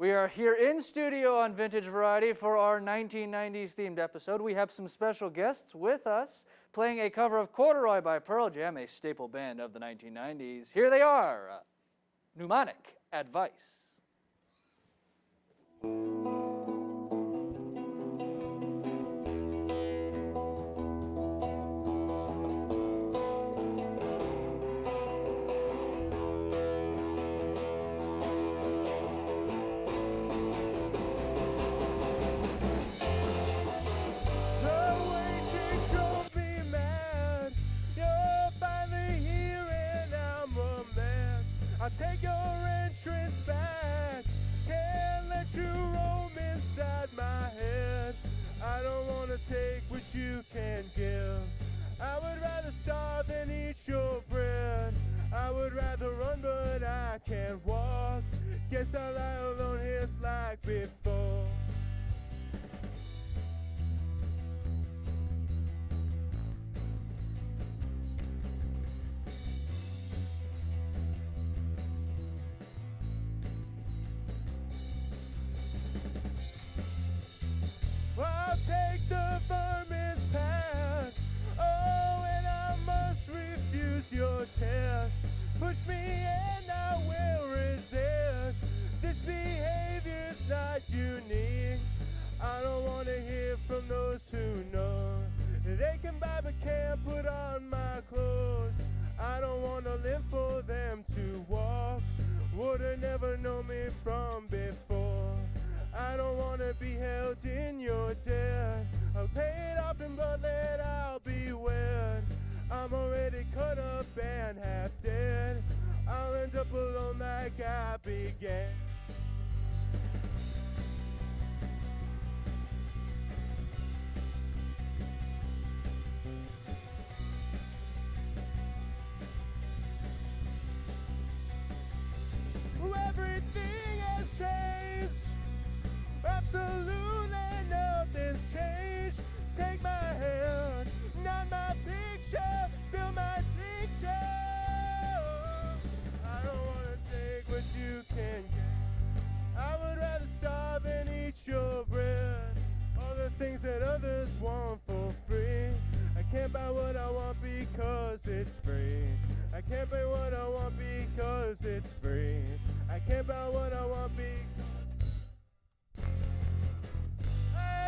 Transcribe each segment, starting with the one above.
We are here in studio on Vintage Variety for our 1990s themed episode. We have some special guests with us playing a cover of Corduroy by Pearl Jam, a staple band of the 1990s. Here they are, Mnemonic Advice. I'll take your entrance back. Can't let you roam inside my head. I don't wanna take what you can give. I would rather starve than eat your bread. I would rather run but I can't walk. Guess I'll lie alone here like before. I'll take the vermin's path. Oh, and I must refuse your test. Push me and I will resist. This behavior's not unique. I don't want to hear from those who know. They can buy but can't put on my clothes. I don't want to live for them to walk. Would've never known me from before. I don't wanna be held in your debt. I'll pay it off in bloodlet, I'll be wed. I'm already cut up and half dead. I'll end up alone like I began. Everything has changed. Absolutely nothing's changed. Take my hand, not my picture. Spill my tincture. I don't wanna take what you can get. I would rather starve than eat your bread. All the things that others want for free. I can't buy what I want because it's free. I can't pay what I want because it's free. I can't buy what I want because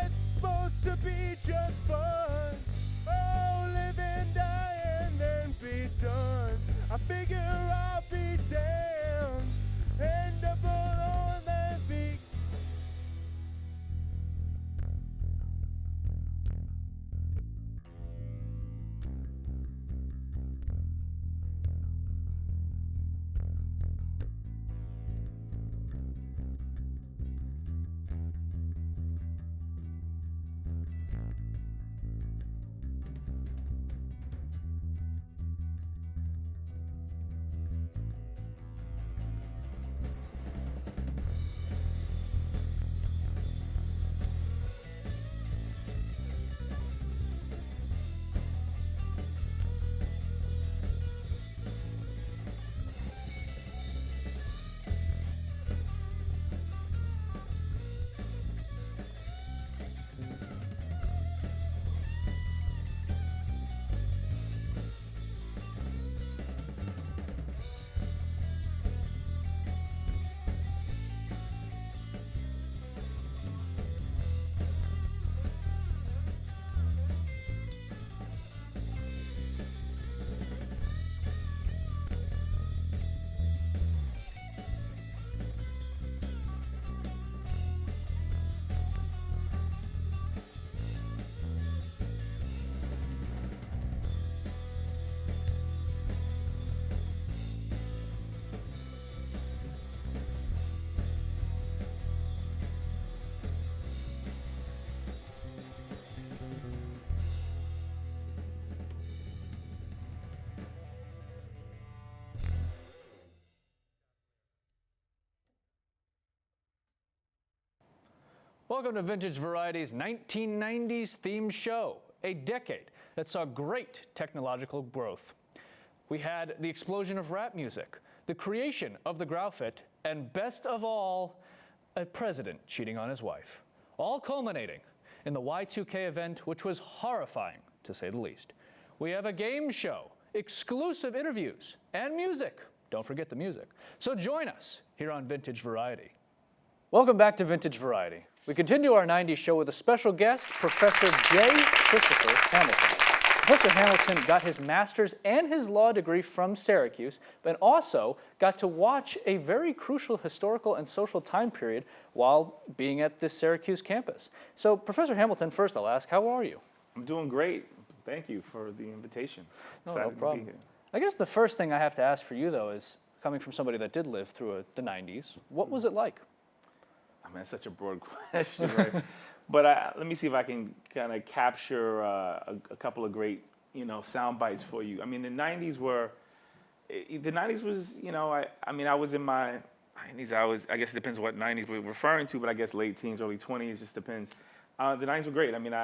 it's supposed to be just fun. Oh, live and die and then be done. I figure I'll be damned. End up alone and be. Welcome to Vintage Variety's 1990s themed show, a decade that saw great technological growth. We had the explosion of rap music, the creation of the Growfit, and best of all, a president cheating on his wife, all culminating in the Y2K event, which was horrifying, to say the least. We have a game show, exclusive interviews, and music. Don't forget the music. So join us here on Vintage Variety. Welcome back to Vintage Variety. We continue our 90s show with a special guest, Professor J. Christopher Hamilton. Professor Hamilton got his master's and his law degree from Syracuse, but also got to watch a very crucial historical and social time period while being at this Syracuse campus. So, Professor Hamilton, first I'll ask, how are you? I'm doing great. Thank you for the invitation. No problem. I guess the first thing I have to ask for you, though, is coming from somebody that did live through the 90s, what was it like? I mean, that's such a broad question, right? But let me see if I can kind of capture a couple of great, sound bites for you. I mean, the 90s was, I was in my 90s. I guess it depends what 90s we're referring to, but I guess late teens, early 20s, just depends. The 90s were great. I mean,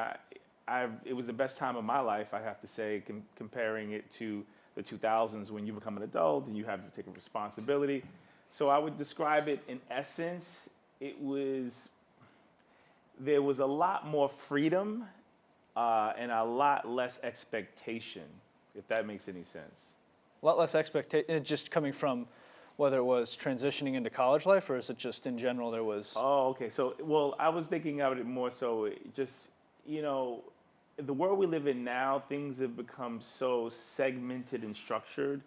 it was the best time of my life, I have to say, comparing it to the 2000s when you become an adult and you have to take a responsibility. So I would describe it in essence, there was a lot more freedom and a lot less expectation, if that makes any sense. A lot less expectation, just coming from whether it was transitioning into college life, or is it just in general there was... Oh, okay. So, well, I was thinking of it more so just, the world we live in now, things have become so segmented and structured.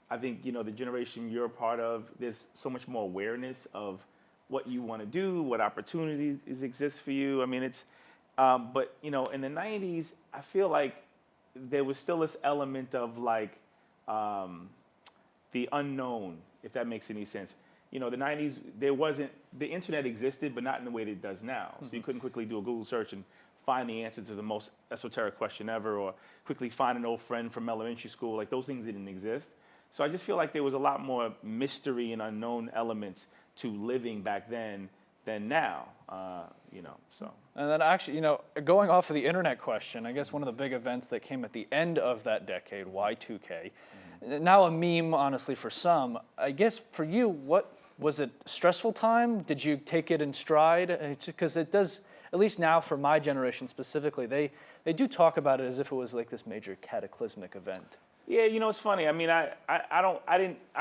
I think, the generation you're a part of, there's so much more awareness of what you want to do, what opportunities exist for you. I mean, but, in the 90s, I feel like there was still this element of like the unknown, if that makes any sense. The 90s, the internet existed, but not in the way that it does now. Mm-hmm. So you couldn't quickly do a Google search and find the answer to the most esoteric question ever, or quickly find an old friend from elementary school. Like, those things didn't exist. So I just feel like there was a lot more mystery and unknown elements to living back then than now, so. And then actually, going off of the internet question, I guess one of the big events that came at the end of that decade, Y2K, now a meme, honestly, for some. I guess for you, what was it, stressful time? Did you take it in stride? Because it does, at least now for my generation specifically, they do talk about it as if it was like this major cataclysmic event. Yeah, it's funny. I mean, I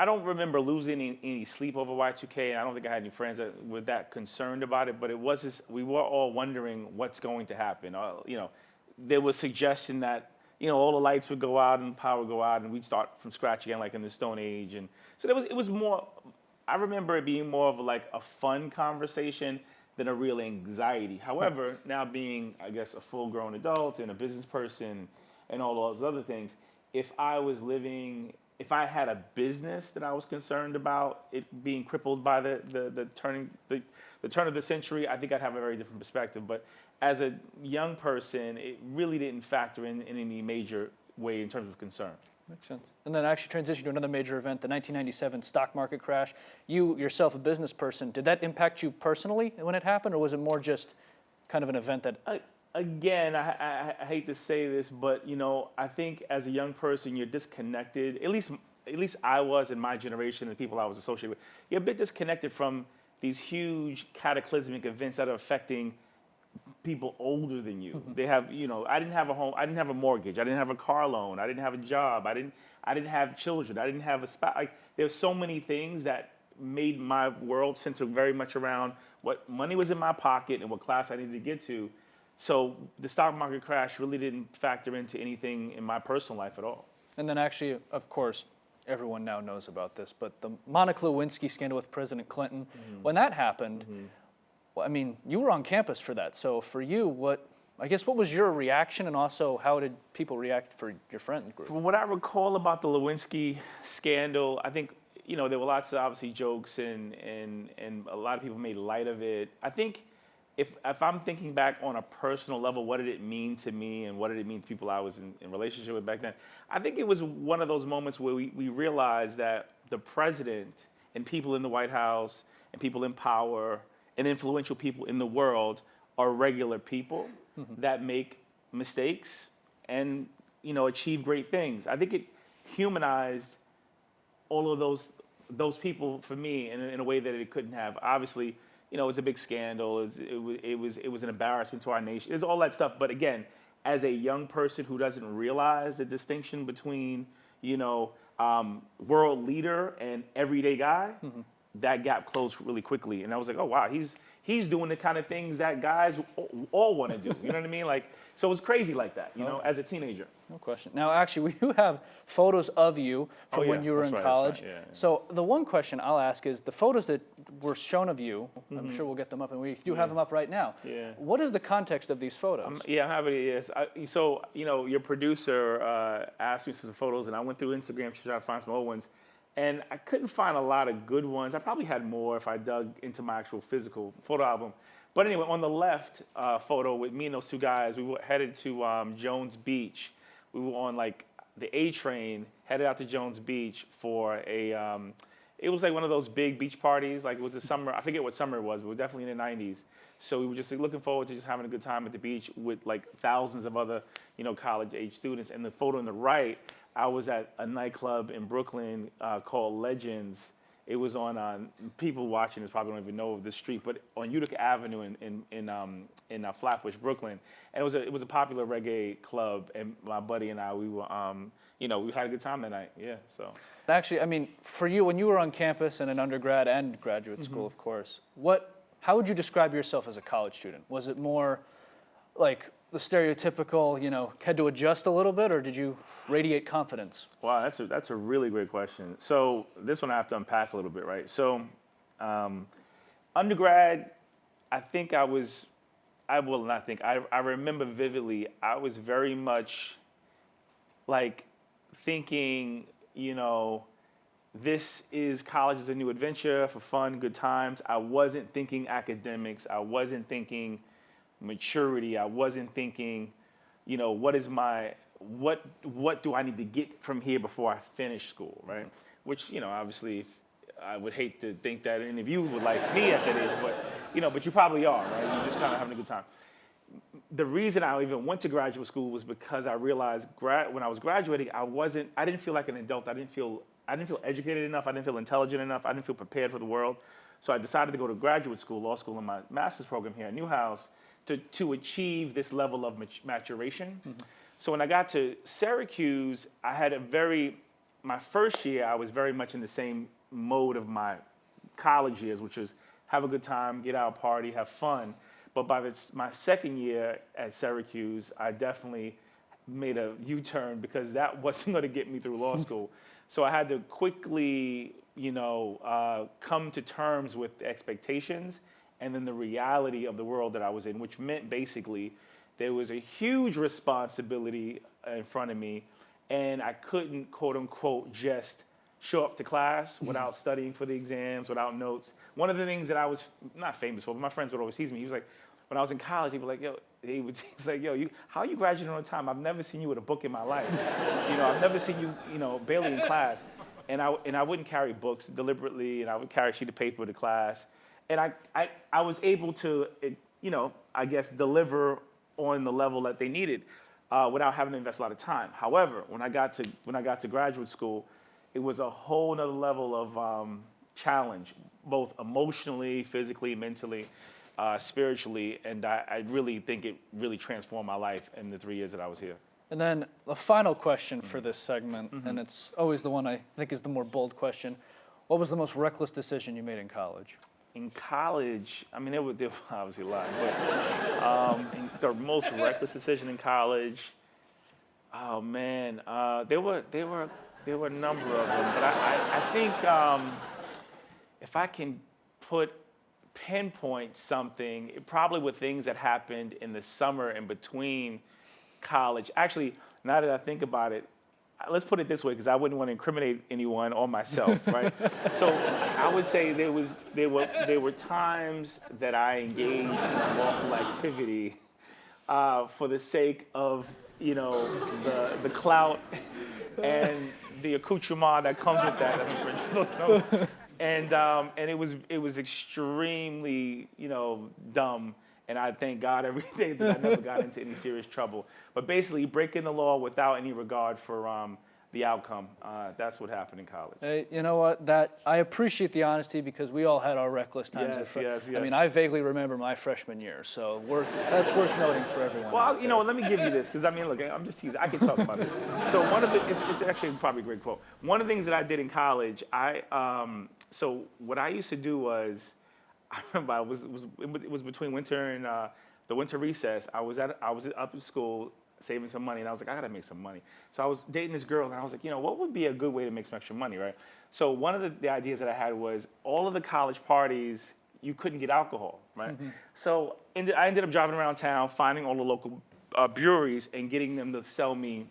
don't remember losing any sleep over Y2K, and I don't think I had any friends that were that concerned about it. But it was just, we were all wondering what's going to happen. There was suggestion that all the lights would go out and power would go out, and we'd start from scratch again, like in the Stone Age. And so it was more. I remember it being more of like a fun conversation than a real anxiety. However, now being, I guess, a full-grown adult and a business person and all those other things. If I had a business that I was concerned about it being crippled by the turn of the century, I think I'd have a very different perspective. But as a young person, it really didn't factor in any major way in terms of concern. Makes sense. And then actually transition to another major event, the 1997 stock market crash. You yourself, a business person, did that impact you personally when it happened, or was it more just kind of an event that... Again, I hate to say this, but I think as a young person, you're disconnected. At least I was in my generation and the people I was associated with. You're a bit disconnected from these huge cataclysmic events that are affecting people older than you. Mm-hmm. They have, I didn't have a home, I didn't have a mortgage, I didn't have a car loan, I didn't have a job, I didn't have children, I didn't have a spouse. Like, there's so many things that made my world center very much around what money was in my pocket and what class I needed to get to. So the stock market crash really didn't factor into anything in my personal life at all. And then actually, of course, everyone now knows about this, but the Monica Lewinsky scandal with President Clinton, when that happened, well, I mean, you were on campus for that. So for you, what was your reaction, and also how did people react for your friend group? From what I recall about the Lewinsky scandal, I think, there were lots of obviously jokes and a lot of people made light of it. I think if I'm thinking back on a personal level, what did it mean to me and what did it mean to people I was in relationship with back then? I think it was one of those moments where we realized that the president and people in the White House and people in power and influential people in the world are regular people that make mistakes and, achieve great things. I think it humanized all of those people for me in a way that it couldn't have. Obviously, you know, it was a big scandal. It was an embarrassment to our nation. It's all that stuff. But again, as a young person who doesn't realize the distinction between, you know, world leader and everyday guy, that gap closed really quickly. And I was like, oh wow, he's doing the kind of things that guys all want to do. You know what I mean? Like, so it was crazy like that, you know, as a teenager. No question. Now, actually, we do have photos of you from when you were in college. Yeah. So the one question I'll ask is the photos that were shown of you, I'm sure we'll get them up, and we do have them up right now. Yeah. What is the context of these photos? Yeah, I'm happy. Yes. So, you know, your producer asked me some photos, and I went through Instagram to try to find some old ones. And I couldn't find a lot of good ones. I probably had more if I dug into my actual physical photo album. But anyway, on the left photo with me and those two guys, we were headed to Jones Beach. We were on like the A train, headed out to Jones Beach for a, it was like one of those big beach parties. Like it was the summer, I forget what summer it was, but we were definitely in the 90s. So we were just like, looking forward to just having a good time at the beach with like thousands of other, you know, college age students. And the photo on the right, I was at a nightclub in Brooklyn called Legends. It was on, people watching this probably don't even know of the street, but on Utica Avenue in Flatbush, Brooklyn. And it was a popular reggae club, and my buddy and I, we were, you know, we had a good time that night, yeah, so. Actually, I mean, for you, when you were on campus and in undergrad and graduate school, of course, how would you describe yourself as a college student? Was it more like the stereotypical, you know, had to adjust a little bit, or did you radiate confidence? Wow, that's a really great question. So this one I have to unpack a little bit, right? So undergrad, I remember vividly, I was very much like thinking, you know, this is college is a new adventure for fun, good times. I wasn't thinking academics. I wasn't thinking maturity. I wasn't thinking, you know, what do I need to get from here before I finish school, right? Which, you know, obviously I would hate to think that any of you would like me at that age, but, you know, but you probably are, right? You're just kind of having a good time. The reason I even went to graduate school was because I realized when I was graduating, I didn't feel like an adult. I didn't feel educated enough. I didn't feel intelligent enough. I didn't feel prepared for the world. So I decided to go to graduate school, law school, in my master's program here at Newhouse to achieve this level of maturation. So when I got to Syracuse, I had my first year, I was very much in the same mode of my college years, which was have a good time, get out, party, have fun. But by my second year at Syracuse, I definitely made a U-turn because that wasn't going to get me through law school. So I had to quickly, you know, come to terms with the expectations and then the reality of the world that I was in, which meant basically there was a huge responsibility in front of me, and I couldn't, quote unquote, just show up to class without studying for the exams, without notes. One of the things that I was not famous for, but my friends would always tease me. He was like, when I was in college, he'd be like, yo, he's like, yo, how are you graduating on time? I've never seen you with a book in my life. You know, I've never seen you, you know, barely in class. And I wouldn't carry books deliberately, and I would carry a sheet of paper to class. And I was able to, you know, I guess deliver on the level that they needed without having to invest a lot of time. However, when I got to graduate school, it was a whole nother level of challenge, both emotionally, physically, mentally, spiritually, and I really think it really transformed my life in the 3 years that I was here. And then the final question for this segment, and it's always the one I think is the more bold question. What was the most reckless decision you made in college? In college, I mean, there were obviously a lot, but the most reckless decision in college, oh man, there were a number of them, but I think if I can pinpoint something, it probably were things that happened in the summer in between college. Actually, now that I think about it, let's put it this way, because I wouldn't want to incriminate anyone or myself, right? So I would say there were times that I engaged in unlawful activity for the sake of, you know, the clout and the accoutrement that comes with that. I think French people know. And it was extremely, you know, dumb. And I thank God every day that I never got into any serious trouble. But basically, breaking the law without any regard for the outcome. That's what happened in college. Hey, you know what? I appreciate the honesty because we all had our reckless times. Yes. I mean, I vaguely remember my freshman year, so that's worth noting for everyone. Well, you know, let me give you this, because I mean, look, I'm just teasing. I can talk about this. So it's actually probably a great quote. One of the things that I did in college, so what I used to do was, I remember it was between winter and the winter recess. I was up at school saving some money, and I was like, I gotta make some money. So I was dating this girl, and I was like, you know, what would be a good way to make some extra money, right? So one of the ideas that I had was all of the college parties, you couldn't get alcohol, right? Mm-hmm. So I ended up driving around town, finding all the local breweries and getting them to sell me,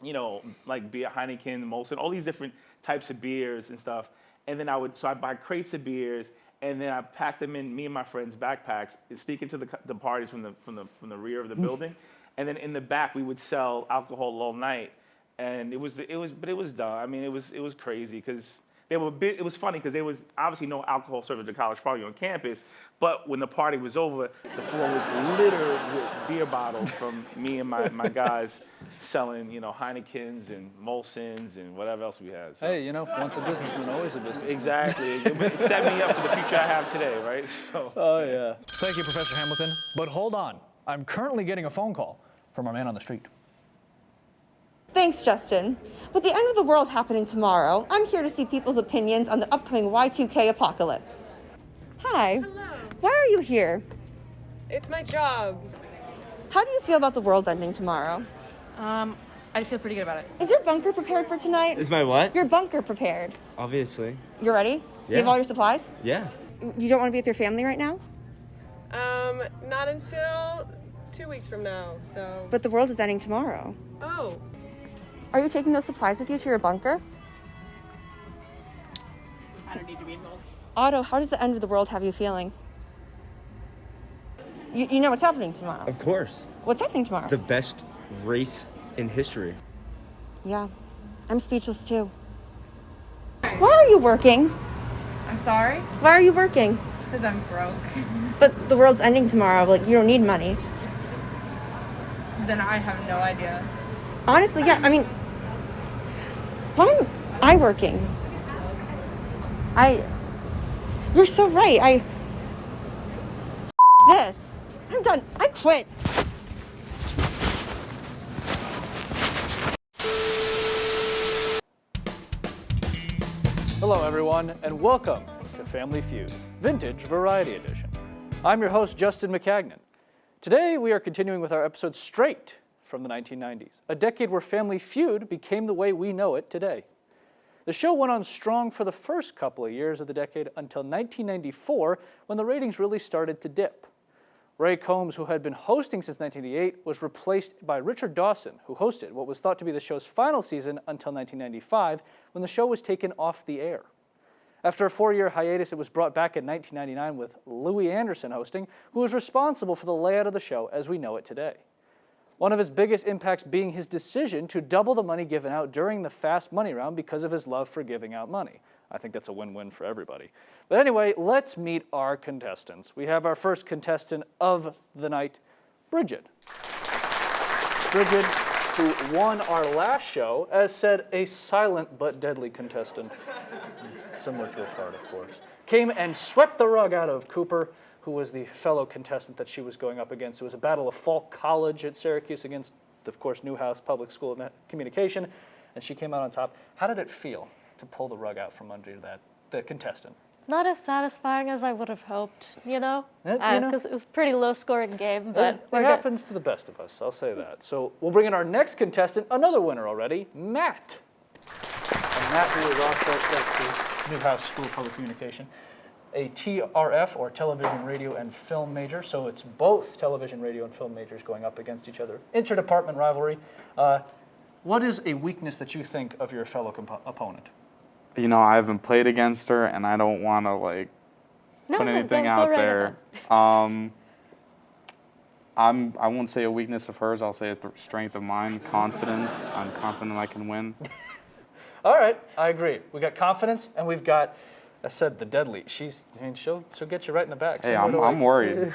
you know, like beer, Heineken, Molson, all these different types of beers and stuff. And then I'd buy crates of beers, and then I packed them in me and my friends' backpacks, and sneak into the parties from the rear of the building. And then in the back, we would sell alcohol all night, and it was dumb. I mean, it was crazy because it was funny because there was obviously no alcohol served at the college party on campus. But when the party was over, the floor was littered with beer bottles from me and my guys selling, you know, Heinekens and Molsons and whatever else we had. So. Hey, you know, once a businessman, always a businessman. Exactly. It set me up for the future I have today, right? So. Oh yeah. Thank you, Professor Hamilton. But hold on, I'm currently getting a phone call from our man on the street. Thanks, Justin. With the end of the world happening tomorrow, I'm here to see people's opinions on the upcoming Y2K apocalypse. Hi. Hello. Why are you here? It's my job. How do you feel about the world ending tomorrow? I feel pretty good about it. Is your bunker prepared for tonight? Is my what? Your bunker prepared. Obviously. You're ready? Yeah. You have all your supplies? Yeah. You don't want to be with your family right now? Not until 2 weeks from now, so. But the world is ending tomorrow. Oh. Are you taking those supplies with you to your bunker? I don't need to be involved. Otto, how does the end of the world have you feeling? You know what's happening tomorrow. Of course. What's happening tomorrow? The best race in history. Yeah, I'm speechless too. Why are you working? I'm sorry? Why are you working? Because I'm broke. But the world's ending tomorrow, like, you don't need money. Then I have no idea. Honestly, yeah, I mean, why am I working? You're so right, this. I'm done, I quit. Hello, everyone, and welcome to Family Feud, Vintage Variety Edition. I'm your host, Justin McCagnon. Today, we are continuing with our episode straight from the 1990s, a decade where Family Feud became the way we know it today. The show went on strong for the first couple of years of the decade until 1994, when the ratings really started to dip. Ray Combs, who had been hosting since 1988, was replaced by Richard Dawson, who hosted what was thought to be the show's final season until 1995, when the show was taken off the air. After a 4-year hiatus, it was brought back in 1999 with Louis Anderson hosting, who was responsible for the layout of the show as we know it today. One of his biggest impacts being his decision to double the money given out during the Fast Money round because of his love for giving out money. I think that's a win-win for everybody. But anyway, let's meet our contestants. We have our first contestant of the night, Bridget. Bridget, who won our last show, as said, a silent but deadly contestant, similar to a fart, of course, came and swept the rug out of Cooper, who was the fellow contestant that she was going up against. It was a battle of Falk College at Syracuse against, of course, Newhouse Public School of Communication, and she came out on top. How did it feel to pull the rug out from under the contestant? Not as satisfying as I would have hoped, you know? You know. Because it was a pretty low-scoring game, but It happens to the best of us, I'll say that. So we'll bring in our next contestant, another winner already, Matt. And Matt, who is also at the Newhouse School of Public Communication, a TRF, or television, radio, and film major. So it's both television, radio, and film majors going up against each other. Interdepartment rivalry. What is a weakness that you think of your fellow opponent? You know, I haven't played against her, and I don't want to put anything out there. I won't say a weakness of hers. I'll say a strength of mine. Confidence. I'm confident I can win. All right, I agree. We got confidence, and we've got I said the deadly. She'll get you right in the back. Hey, similar to I'm worried.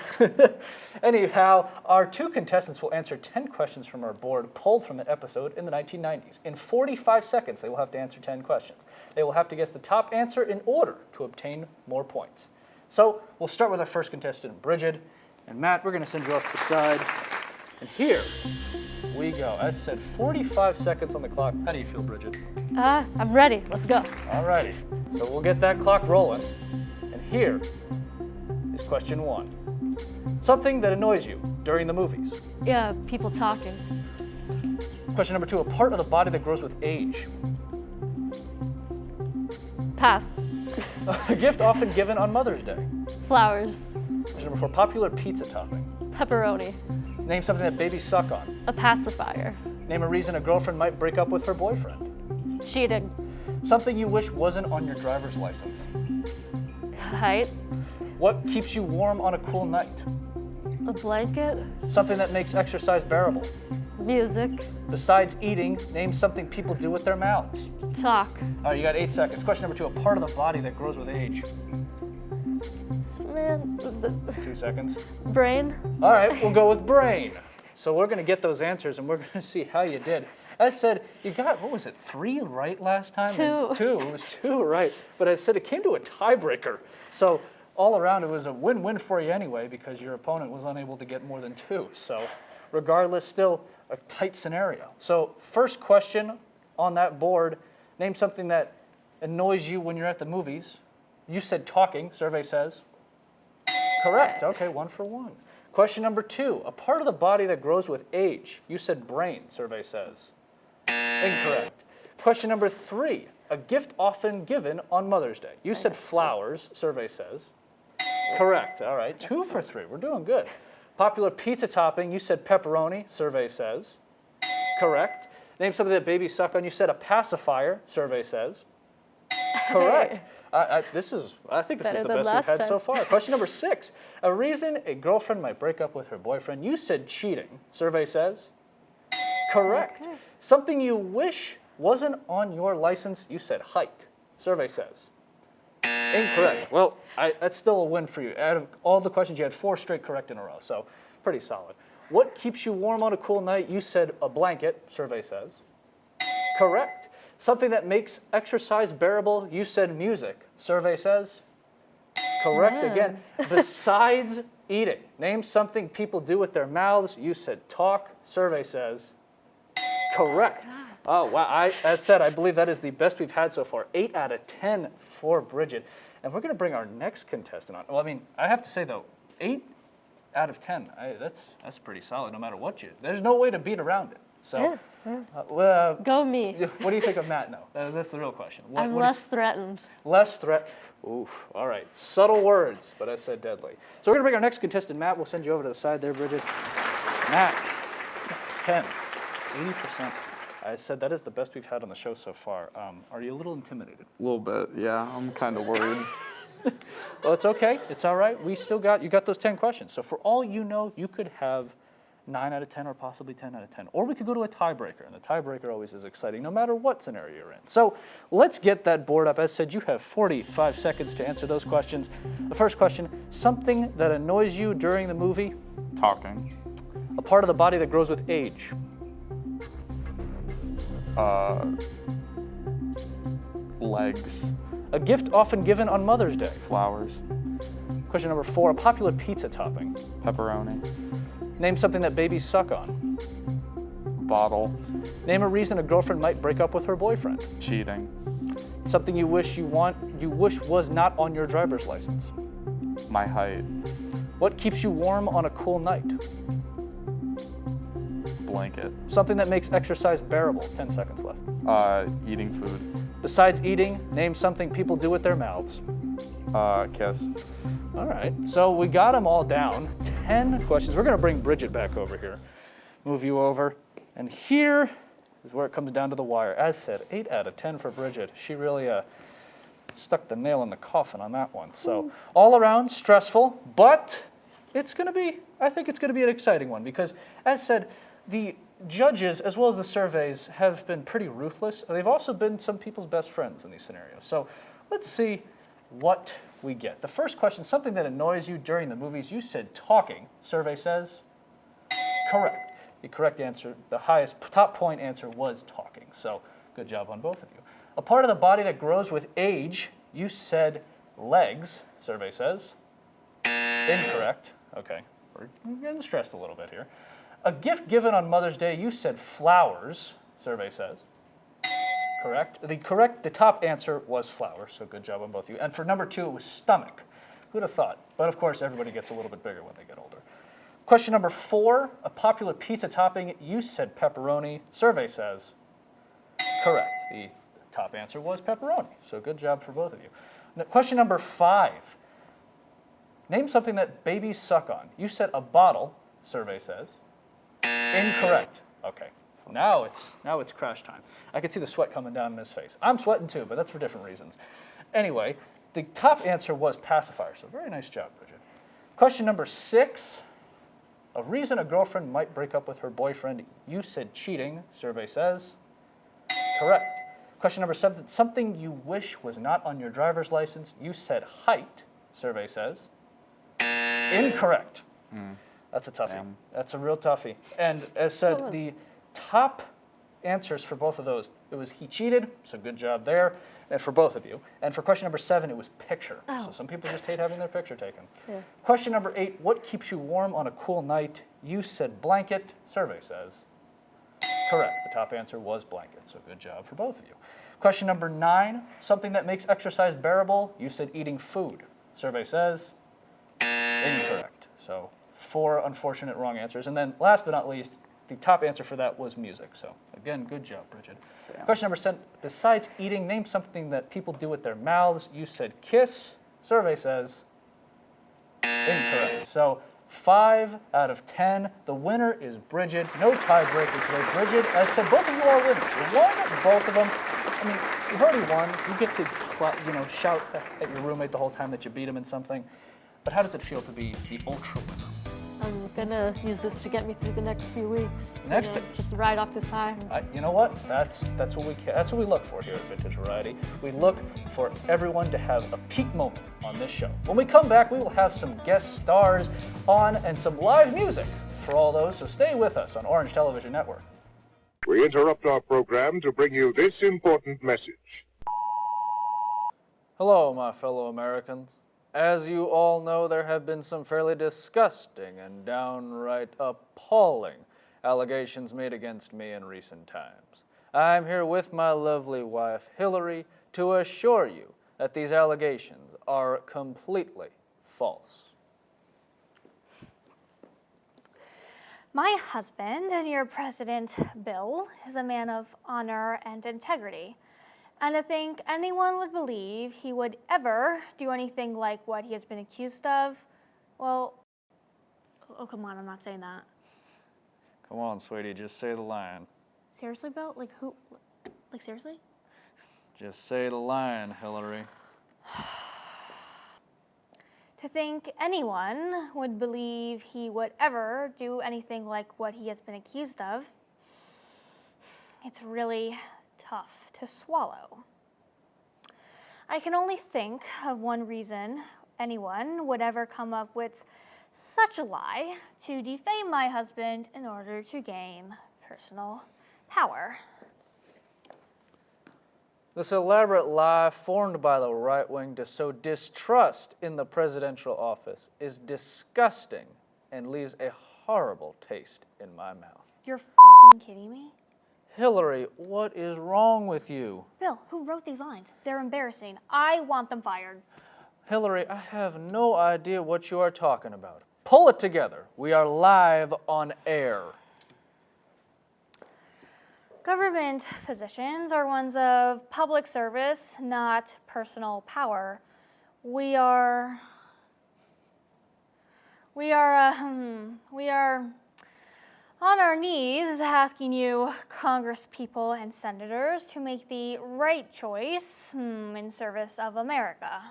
Anyhow, our two contestants will answer 10 questions from our board pulled from an episode in the 1990s. In 45 seconds, they will have to answer 10 questions. They will have to guess the top answer in order to obtain more points. So we'll start with our first contestant, Bridget. And Matt, we're going to send you off to the side. And here we go. As said, 45 seconds on the clock. How do you feel, Bridget? I'm ready. Let's go. All righty. So we'll get that clock rolling. And here is question 1. Something that annoys you during the movies. Yeah, people talking. Question number 2. A part of the body that grows with age. Pass. A gift often given on Mother's Day. Flowers. Question number 4. Popular pizza topping. Pepperoni. Name something that babies suck on. A pacifier. Name a reason a girlfriend might break up with her boyfriend. Cheating. Something you wish wasn't on your driver's license. Height. What keeps you warm on a cool night? A blanket. Something that makes exercise bearable. Music. Besides eating, name something people do with their mouths. Talk. All right, you got 8 seconds. Question number 2. A part of the body that grows with age. Man. 2 seconds. Brain. All right, we'll go with brain. So we're going to get those answers, and we're going to see how you did. As said, you got, what was it, 3 right last time? 2. And 2, it was 2 right. But I said it came to a tiebreaker. So all around, it was a win-win for you anyway, because your opponent was unable to get more than 2. So regardless, still a tight scenario. So first question on that board, name something that annoys you when you're at the movies. You said talking, survey says. Correct. Okay, 1 for 1. Question number 2, a part of the body that grows with age. You said brain, survey says. Incorrect. Question number 3, a gift often given on Mother's Day. You said flowers, survey says. Correct. All right, 2 for 3. We're doing good. Popular pizza topping. You said pepperoni, survey says. Correct. Name something that babies suck on. You said a pacifier, survey says. Correct. I think this is the best we've had so far. Question number 6. A reason a girlfriend might break up with her boyfriend. You said cheating. Survey says. Correct. Okay. Something you wish wasn't on your license. You said height. Survey says. Incorrect. Well, that's still a win for you. Out of all the questions, you had 4 straight correct in a row, so pretty solid. What keeps you warm on a cool night? You said a blanket. Survey says. Correct. Something that makes exercise bearable, you said music. Survey says. Correct again. Besides eating, name something people do with their mouths. You said talk. Survey says. Correct. Oh, wow. As said, I believe that is the best we've had so far. 8 out of 10 for Bridget. And we're going to bring our next contestant on. Well, I mean, I have to say, though, 8 out of 10, that's pretty solid no matter what you. There's no way to beat around it. So. Go me. What do you think of Matt now? That's the real question. I'm less threatened. Less threat. Oof. All right. Subtle words, but I said deadly. So we're going to bring our next contestant, Matt. We'll send you over to the side there, Bridget. Matt, 10, 80%. I said that is the best we've had on the show so far. Are you a little intimidated? A little bit, yeah. I'm kind of worried. Well, it's okay. It's all right. You got those 10 questions. So for all you know, you could have 9 out of 10 or possibly 10 out of 10. Or we could go to a tiebreaker, and the tiebreaker always is exciting no matter what scenario you're in. So let's get that board up. As said, you have 45 seconds to answer those questions. The first question, something that annoys you during the movie. Talking. A part of the body that grows with age. Legs. A gift often given on Mother's Day. Flowers. Question number 4, a popular pizza topping. Pepperoni. Name something that babies suck on. Bottle. Name a reason a girlfriend might break up with her boyfriend. Cheating. Something you wish was not on your driver's license. My height. What keeps you warm on a cool night? Blanket. Something that makes exercise bearable. 10 seconds left. Eating food. Besides eating, name something people do with their mouths. Kiss. All right, so we got them all down. 10 questions. We're going to bring Bridget back over here. Move you over. And here is where it comes down to the wire. As said, 8 out of 10 for Bridget. She really stuck the nail in the coffin on that one. So all around stressful, but it's going to be, I think it's going to be an exciting one because, as said, the judges, as well as the surveys, have been pretty ruthless. They've also been some people's best friends in these scenarios. So let's see what we get. The first question, something that annoys you during the movies. You said talking. Survey says correct. The correct answer, the highest top point answer was talking. So good job on both of you. A part of the body that grows with age. You said legs. Survey says incorrect. Okay, we're getting stressed a little bit here. A gift given on Mother's Day. You said flowers. Survey says correct. The top answer was flowers, so good job on both of you. And for number 2, it was stomach. Who'd have thought? But of course, everybody gets a little bit bigger when they get older. Question number 4, a popular pizza topping. You said pepperoni. Survey says correct. The top answer was pepperoni, so good job for both of you. Now, question number 5, name something that babies suck on. You said a bottle. Survey says incorrect. Okay. Now it's crash time. I can see the sweat coming down in his face. I'm sweating too, but that's for different reasons. Anyway, the top answer was pacifier, so very nice job, Bridget. Question number 6, a reason a girlfriend might break up with her boyfriend. You said cheating, survey says correct. Question number 7, something you wish was not on your driver's license. You said height, survey says incorrect. That's a toughie. Damn. That's a real toughie. And as said, the top answers for both of those, it was he cheated, so good job there, and for both of you. And for question number 7, it was picture. Oh. So some people just hate having their picture taken. Yeah. Question number 8, what keeps you warm on a cool night? You said blanket, survey says correct. The top answer was blanket, so good job for both of you. Question number 9, something that makes exercise bearable. You said eating food, survey says incorrect. So 4 unfortunate wrong answers. And then last but not least, the top answer for that was music. So again, good job, Bridget. Damn. Question number 7, besides eating, name something that people do with their mouths. You said kiss. Survey says incorrect. So 5 out of 10. The winner is Bridget. No tiebreaker today. Bridget, as said, both of you are winners. You won both of them. I mean, you've already won. You get to shout at your roommate the whole time that you beat him in something. But how does it feel to be the ultra winner? I'm gonna use this to get me through the next few weeks. Next just ride off this high. You know what? That's what we look for here at Vintage Variety. We look for everyone to have a peak moment on this show. When we come back, we will have some guest stars on and some live music for all those. So stay with us on Orange Television Network. We interrupt our program to bring you this important message. Hello, my fellow Americans. As you all know, there have been some fairly disgusting and downright appalling allegations made against me in recent times. I'm here with my lovely wife, Hillary, to assure you that these allegations are completely false. My husband and your president, Bill, is a man of honor and integrity. And to think anyone would believe he would ever do anything like what he has been accused of, well, oh, come on, I'm not saying that. Come on, sweetie, just say the line. Seriously, Bill? Like who? Like seriously? Just say the line, Hillary. To think anyone would believe he would ever do anything like what he has been accused of, it's really tough to swallow. I can only think of one reason anyone would ever come up with such a lie to defame my husband in order to gain personal power. This elaborate lie formed by the right wing to sow distrust in the presidential office is disgusting and leaves a horrible taste in my mouth. You're fucking kidding me? Hillary, what is wrong with you? Bill, who wrote these lines? They're embarrassing. I want them fired. Hillary, I have no idea what you are talking about. Pull it together. We are live on air. Government positions are ones of public service, not personal power. We are on our knees asking you, congresspeople and senators, to make the right choice in service of America.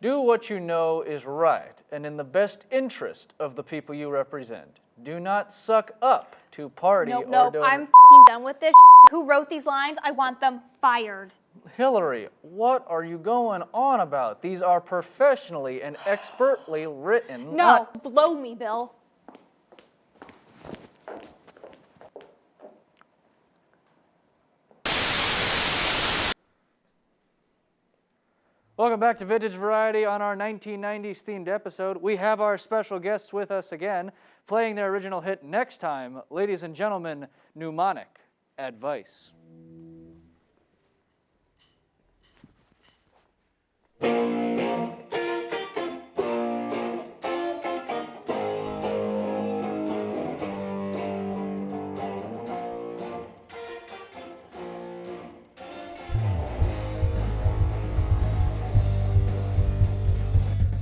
Do what you know is right and in the best interest of the people you represent. Do not suck up to party or No, donate. I'm f***ing done with this. Who wrote these lines? I want them fired. Hillary, what are you going on about? These are professionally and expertly written. No, blow me, Bill. Welcome back to Vintage Variety on our 1990s themed episode. We have our special guests with us again, playing their original hit Next Time. Ladies and gentlemen, Mnemonic Advice.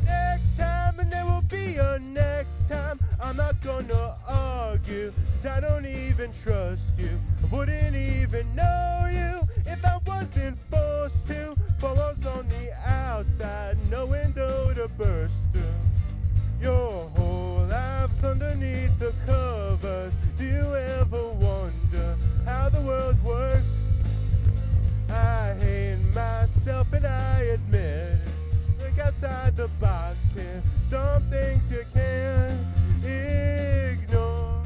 Next time, and there will be a next time. I'm not gonna argue, 'cause I don't even trust you. I wouldn't even know you if I wasn't forced to. Four walls on the outside, no window to burst through. Your whole life's underneath the covers. Do you ever wonder how the world works? I hate myself and I admit it. Look outside the box here. Some things you can't ignore.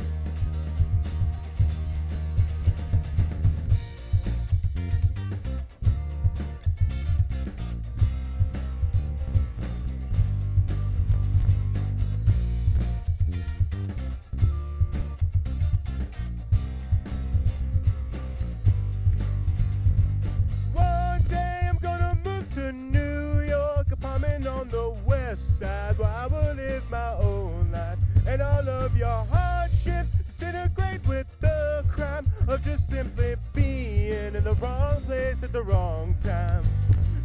One day I'm gonna move to New York, apartment on the west side, where I will live my own life. And all of your hardships disintegrate with the crime of just simply being in the wrong place at the wrong time.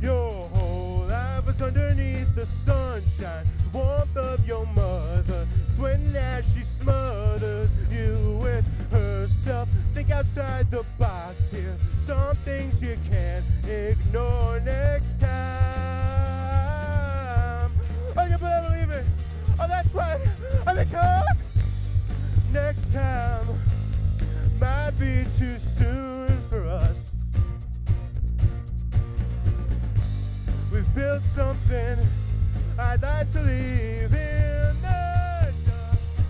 Your whole life was underneath the sunshine, the warmth of your mother, sweating as she smothers you with herself. Think outside the box here, some things you can't ignore. Next time, oh, you better believe it. Oh, that's right. And because next time might be too soon for us. We've built something I'd like to leave in the dust.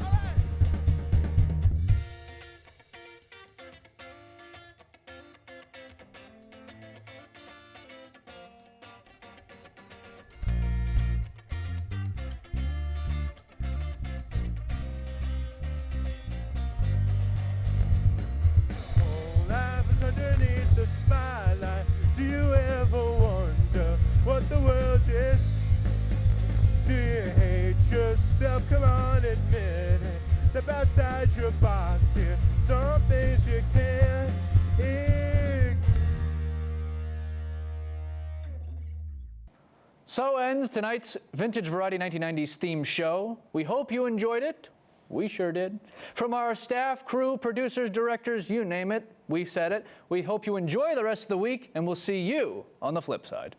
All right. Whole life is underneath the spotlight. Do you ever wonder what the world is? Do you hate yourself? Come on, admit it. Step outside your box here. Some things you can't ignore. So ends tonight's Vintage Variety 1990s theme show. We hope you enjoyed it. We sure did. From our staff, crew, producers, directors, you name it, we said it. We hope you enjoy the rest of the week, and we'll see you on the flip side.